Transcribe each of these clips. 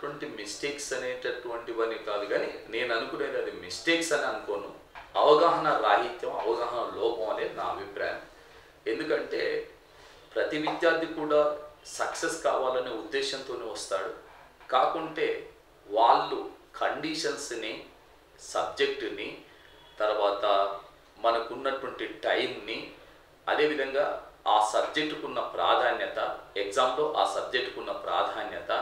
చేస్తున్నటువంటి మిస్టేక్స్ అనేటటువంటివని కాదు, కానీ నేను అనుకునేది అది మిస్టేక్స్ అని అనుకోను. అవగాహన రాహిత్యం, అవగాహన లోపం అనేది నా అభిప్రాయం. ఎందుకంటే ప్రతి విద్యార్థి కూడా సక్సెస్ కావాలనే ఉద్దేశంతోనే వస్తాడు. కాకుంటే వాళ్ళు కండిషన్స్ని, సబ్జెక్టుని, తర్వాత మనకున్నటువంటి టైంని, అదేవిధంగా ఆ సబ్జెక్టుకున్న ప్రాధాన్యత, ఎగ్జామ్లో ఆ సబ్జెక్టుకున్న ప్రాధాన్యత,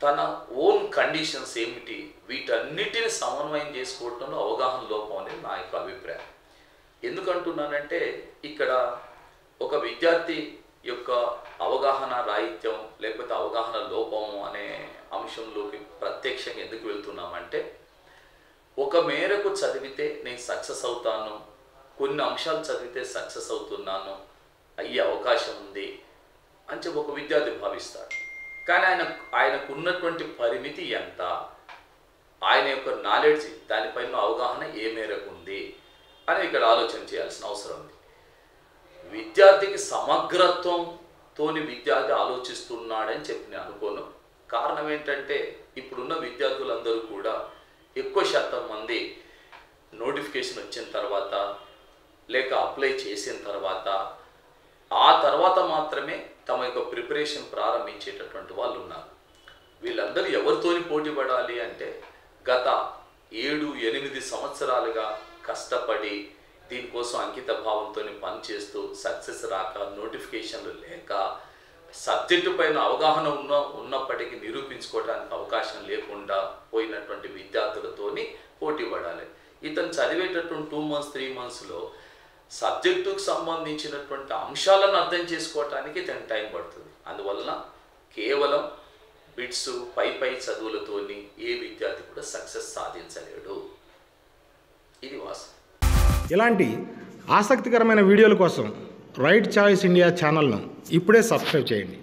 తన ఓన్ కండిషన్స్ ఏమిటి, వీటన్నిటిని సమన్వయం చేసుకోవడంలో అవగాహన లోపం అనేది నా యొక్క అభిప్రాయం. ఎందుకంటున్నానంటే ఇక్కడ ఒక విద్యార్థి యొక్క అవగాహన రాహిత్యం లేకపోతే అవగాహన లోపం అనే అంశంలోకి ప్రత్యక్షంగా ఎందుకు వెళ్తున్నామంటే, ఒక మేరకు చదివితే నేను సక్సెస్ అవుతాను, కొన్ని అంశాలు చదివితే సక్సెస్ అవుతున్నాను, అయ్యే అవకాశం ఉంది అని చెప్పి ఒక విద్యార్థి భావిస్తాడు. కానీ ఆయనకు ఉన్నటువంటి పరిమితి ఎంత, ఆయన యొక్క నాలెడ్జ్, దానిపైన అవగాహన ఏ మేరకు ఉంది అని ఇక్కడ ఆలోచన చేయాల్సిన అవసరం ఉంది. విద్యార్థికి సమగ్రత్వంతోని విద్యార్థి ఆలోచిస్తున్నాడని చెప్పి నేను అనుకోను. కారణం ఏంటంటే ఇప్పుడున్న విద్యార్థులందరూ కూడా ఎక్కువ శాతం మంది నోటిఫికేషన్ వచ్చిన తర్వాత లేక అప్లై చేసిన తర్వాత ఆ తర్వాత మాత్రమే తమ యొక్క ప్రిపరేషన్ ప్రారంభించేటటువంటి వాళ్ళు ఉన్నారు. వీళ్ళందరూ ఎవరితోని పోటీ పడాలి అంటే గత 7-8 సంవత్సరాలుగా కష్టపడి దీనికోసం అంకిత భావంతో పనిచేస్తూ సక్సెస్ రాక, నోటిఫికేషన్లు లేక, సబ్జెక్టు పైన అవగాహన ఉన్నప్పటికీ నిరూపించుకోవడానికి అవకాశం లేకుండా పోయినటువంటి విద్యార్థులతోని పోటీ పడాలి. ఇతను చదివేటటువంటి 2 months 3 monthsలో సబ్జెక్టుకు సంబంధించినటువంటి అంశాలను అర్థం చేసుకోవటానికి తన టైం పడుతుంది. అందువలన కేవలం బిట్స్, పై చదువులతోని ఏ విద్యార్థి కూడా సక్సెస్ సాధించలేడు. ఇది వాస్తవం. ఇలాంటి ఆసక్తికరమైన వీడియోల కోసం రైట్ చాయిస్ ఇండియా ఛానల్ను ఇప్పుడే సబ్స్క్రైబ్ చేయండి.